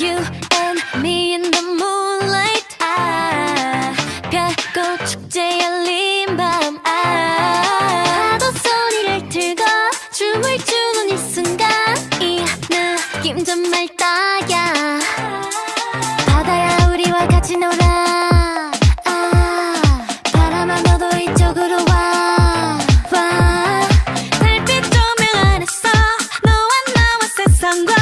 You and me in the moonlight. 별꽃 축제 열린 밤. 파도 소리를 틀고 춤을 추는 이 순간, 이 느낌 정말 딱이야. 바다야 우리와 같이 놀아. 바람아 너도 이쪽으로 와. 달빛 조명 안에서 너와 나와 세상과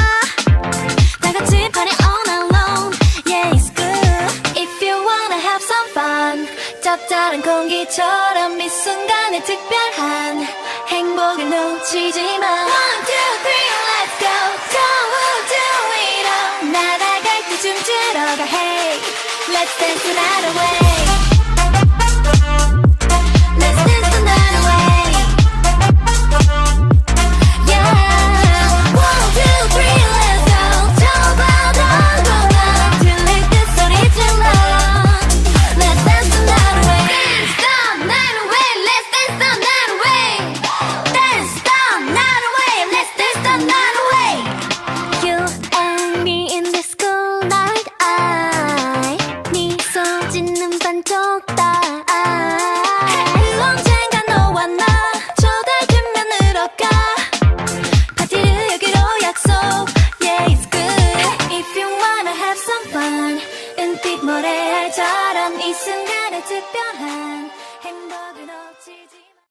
다같이 party all night long. Yeah, it's good if you wanna have some fun. 짭짤한 공기처럼 이 순간에 특별한 행복을 놓치지 마. One, two, three, let's go. Don't do it all. 날아갈 때 춤추러 가. Hey, let's dance the night away. Let's dance the night away. Yeah. One, two, three, let's go. 저 바다 건너 들릴 때 소리 질러. Let's dance the night away. Dance the night away. Let's dance the night away. Dance the night away. Let's dance the night away. You and me in this cool night. 미소 짓는 반쪽 딸. 언젠가 너와 나 저 달빛면으로 가. 파티를 여기로 약속. Yeah, it's good if you wanna have some fun. 은빛 모래알처럼 이 순간에 특별한 행복을 놓치지